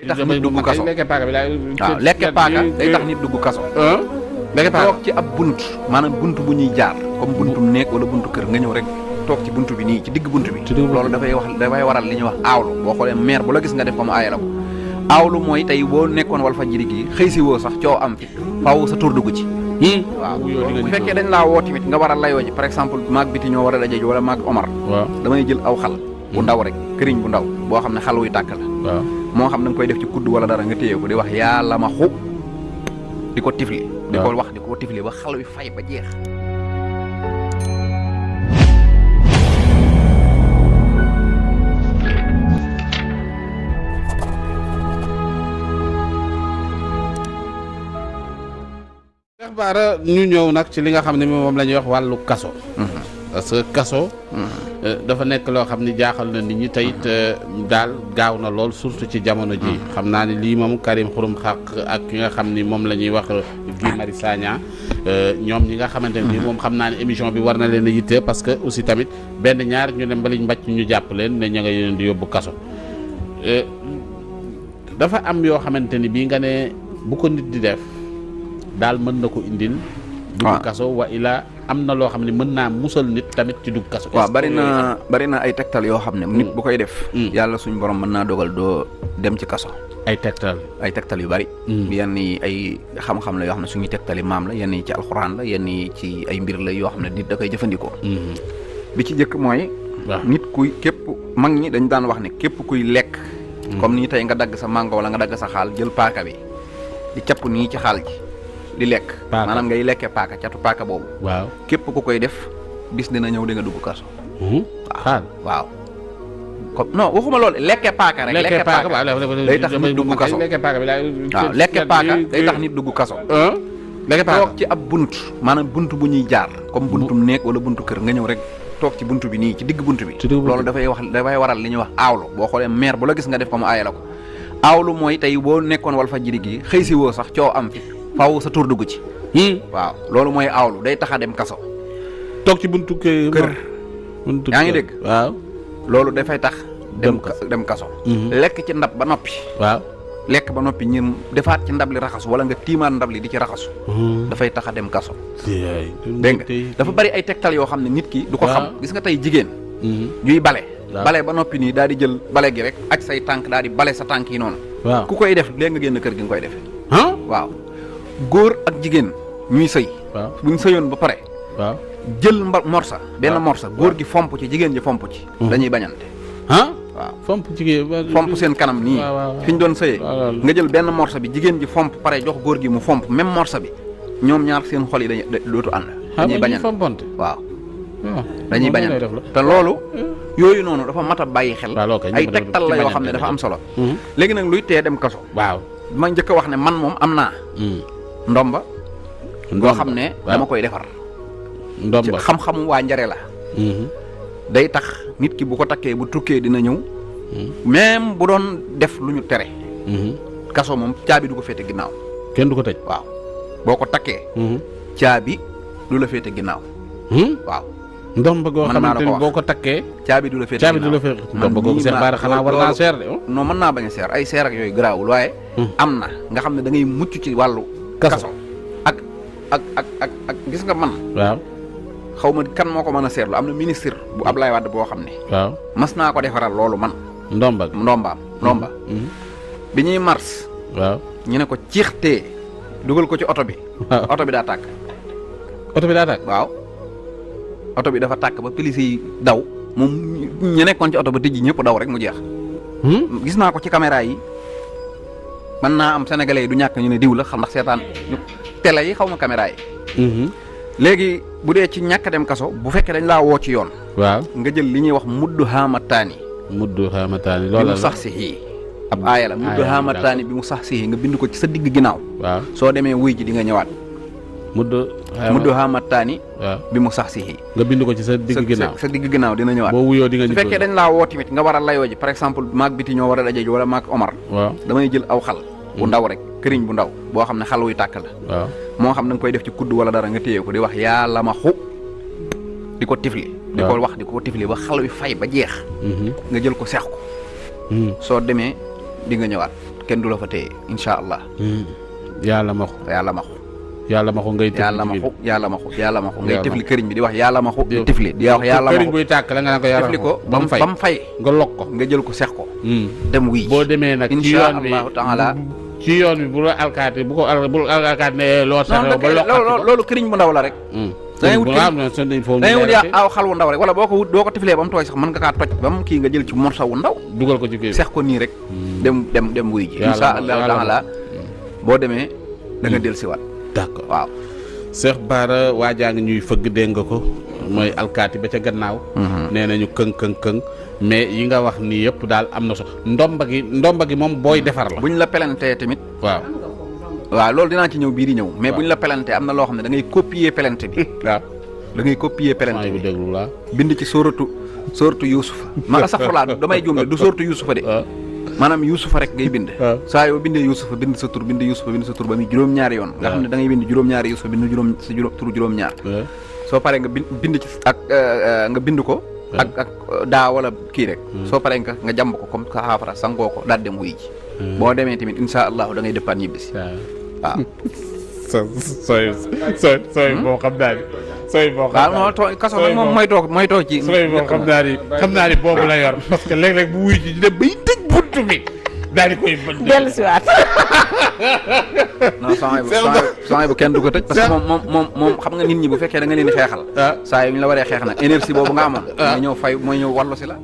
day tax nit dugg kaso waaw lekke paaka day tax nit dugg kaso. lekke paaka toog ci ab bunt maanaam bunt bu ñuy jaar comme buntum néeg wala buntu kër nga ñëw rek toog ci buntu bi nii ci digg buntu bi. loolu dafay waral li ñuy wax aawlu boo xoolee maire bu la gis nga def ko mu aaye la ko. aawlu mooy tey boo nekkoon Walfadjri gi xëy si woo sax coow am fi faaw sa tur dugg ci. waaw bu fekkee dañ laa woo tamit nga war a layoo ji par exemple maag biti ñoo war a daje ji wala maag Omar. waaw damay jël aw xal bu ndaw rek këriñ bu ndaw boo xam ne xal wuy tàkk la. waaw moo xam da nga koy def ci kudd wala dara nga téye ko di wax yàlla ma xu di ko tifli. di ko wax di ko tifli ba xal wi fay ba jeex. Cheikh Bara ñu ñëw nag ci li nga xam ne moom la ñuy wax wàllu kaso. parce que kaso. dafa nekk loo xam ni jaaxal na nit ñi tey daal gaaw na lool surtout ci jamono ji xam naa ne lii moom Karim Xurum Xaq ak ki nga xam ni moom la ñuy wax Guy Marius Sagna ñoom ñi nga xamante ne moom xam naa ne émission bi war na leen a yitte parce que aussi tamit benn ñaar ñu ne mbaliñ mbàcc ñu jàpp leen ne ña nga leen di yóbbu kaso. dafa am yoo xamante ni bii nga ne bu ko nit di def daal mën na ko indil. dugg kaso wa ila am na loo xam ne mën naa musal nit tamit ci dugg kaso. waaw bari na ay tegtal yoo xam ne nit bu koy def. yàlla suñu borom mën naa dogal doo dem ci kaso. ay tegtal yu bari. yenn yi ay xam-xam la yoo xam ne suñuy tegtali maam la yenn yi ci alxuraan la yenn yi ci ay mbir la yoo xam ne nit da koy jëfandikoo. bi ci jëkk mooy. nit kuy képp mag ñi dañ daan wax ne képp kuy lekk. comme nii tey nga dagg sa mango wala nga dagg sa xaal jël paaka bi di capp nii ci xaal ji. di lekk maanaam ngay lekkee paaka catu paaka boobu. waaw képp ku koy def bis dina ñëw di nga dugg kaso. xaal waaw. comme non waxuma loolu lekkee paaka rek. lekkee paaka day tax nit dugg kaso. waaw lekkee paaka day tax nit dugg kaso. lekkee paaka toog ci ab bunt maanaam bunt bu ñuy jaar comme buntum néeg wala buntu kër nga ñëw rek toog ci bunt bi nii ci digg bunt bi. loolu dafay waral li ñuy wax aawlu boo xoolee maire bu la gis nga def ko mu aaye la ko. aawlu mooy tey boo nekkoon Walfadjri gi xëy si woo sax coow am fi. faaw sa tur dugg ci. waaw loolu mooy aawlu day tax a dem kaso. toog ci buntu kër. yaa ngi dégg. waaw loolu dafay tax. dem kaso. lekk ci ndab ba noppi. waaw lekk ba noppi ñun defaat ci ndab li raxasu wala nga tiimaat ndab li di ci raxasu. dafay tax a dem kaso. dégg nga dafa bari ay tegtal yoo xam ne nit ki. du ko xam gis nga tey jigéen. ñuy bale. bale ba noppi nii daal di jël bale gi rek ak say tànk daal di bale sa tànk yi noonu. waaw ku koy def léegi nga génn kër gi nga koy defee. waaw. góor ak jigéen ñuy sëy. waaw buñ sëyoon ba pare. waaw jël morsa. benn morsa góor gi fomp ci jigéen ji fomp ci. dañuy bañante. waaw fomp seen kanam nii. fi ñu doon sëyee. nga jël benn morsa bi jigéen ji fomp pare jox góor gi mu fomp même morsa bi ñoom ñaar seen xol yi dañuy dootu ànd. dañuy bañante waaw. dañuy bañante te loolu. yooyu noonu dafa mat a bàyyi xel. ay tegtal la yoo xam ne dafa am solo. léegi nag luy tee dem kaso. waaw ma njëkk a wax ne man moom am naa. ndomba goo xam ne dama koy defar. ndomba xam-xamu waa njare la. day tax nit ki bu ko takkee bu tukkee dina ñëw. même bu doon def lu ñu tere. kaso moom caabi du ko féete ginnaaw. kenn du ko tëj. waaw boo ko takkee. caabi du la féete ginnaaw. waaw. ndomba goo xamante ni boo ko takkee. caabi du la féete ginnaaw ndomba googu Cheikh Bara xanaa war naa seer de. non mën naa bañ a seer ay seer ak yooyu garaawul waaye. am na nga xam ne da ngay mucc ci wàllu. kaso ak gis nga man. waaw. xaw ma kan moo ko mën a seetlu am na ministre bu Ablaye Wade boo xam ne. waaw mas naa ko defaral loolu man. ndomba. bi ñuy mars. waaw ñu ne ko ciixtee dugal ko ci oto bi. waaw oto bi daa tàkk. oto bi daa tàkk. waaw oto bi dafa tàkk ba police yi daw moom ñu nekkoon ci oto ba tijji ñëpp daw rek mu jeex. gis naa ko ci caméra yi mën naa am sénégalais yi du ñàkk ñu ne diw la xam ndax seetaan télé yi xaw ma caméra yi. léegi bu dee ci ñàkk dem kaso bu fekkee dañ laa woo ci yoon. waaw nga jël li ñuy wax muddu haamataani. loolu bi mu sax si ab aaya la muddu haamataani bi mu sax si nga bind ko ci sa digg ginnaaw. waaw soo demee wuy ji di nga ñëwaat. muddu haamataani. waaw bi mu sax si nga bind ko ci sa digg ginnaaw sa digg ginnaaw dina ñëwaat. boo wuyoo di nga su fekkee dañ laa woo tamit nga war a layoo ji par exemple maag biti ñoo war a daje ji wala maag Omar. waaw damay jël aw xal. bu ndaw rek këriñ bu ndaw boo xam ne xal wuy tàkk la. waaw moo xam da nga koy def ci kudd wala dara nga téye ko di wax yàlla ma xu di ko tifli. di ko wax di ko tifli ba xal wi fay ba jeex. nga jël ko seex ko. soo demee di nga ñëwaat kenn du la fa téye incha allah. yàlla ma xu yàlla ma xu. yàlla ma xu ngay tifli yàlla ma xu yàlla ma xu yàlla ma xu ngay tifli këriñ bi di wax yàlla ma xu di tifli di wax yàlla ma xu këriñ buy tàkk la nga naan ko yàlla tifli ko ba mu fay nga lok ko nga jël ko seex ko dem wuy boo demee nag ci yoon bi incha allahu taala ci yoon bi bu la alkaati bu alkaati ne loo saxee ba lokk loolu këriñ bu ndaw la rek da ngay wut aw xal wu ndaw rek wala boo ko wut doo ko tiflee ba mu tooy sax mën nga kaa toj ba mu kii nga jël ci morsa wu ndaw dugal ko ci kii seex ko nii rek dem wuy ji incha allahu taala boo demee da nga del siwaat d'accord waaw Cheikh Bara waajaa ngi ñuy fëgg dégg nga ko mooy alkaati ba ca gannaaw nee nañu këng mais yi nga wax nii yëpp daal am na so ndomba gi moom booy defar la buñ la pelantee tamit waaw loolu dinaa ci ñëw bii di ñëw mais buñ la pelantee am na loo xam ne da ngay copier pelante bi waaw da ngay copier pelante bi déglu la bind ci sóoratu Yuusufa ma astaghfirullah damay juum du sóoratu Yuusufa de maanaam Yuusufa rek ngay bind saa yoo bindee Yuusufa bind sa tur bind Yuusufa bind sa tur ba muy juróom-ñaari yoon nga xam ne da ngay bind juróom-ñaari Yuusufa bind tur juróom-ñaar soo paree nga bind ci ak nga bind ko ak daa wala kii rek soo paree nga jàmb ko comme saafara sangoo ko daal dem wuy ji boo demee tamit insha allahu da ngay dëppaat ñibbisi waaw sooy boo xam naa ni sooy boo xam waaw non kaso nag moom mooy toog ci sooy boo xam naa ni boobu la yor parce que léeg-léeg bu wuy ji di dem bay tëj buntu bi daal di koy dellu si waat non sangay bu kenn du ko tëj parce que moom xam nga nit ñi bu fekkee da nga leen di xeexal saa yu ñu la waree xeex nag énergie boobu nga amoon mooy ñëw wallu si la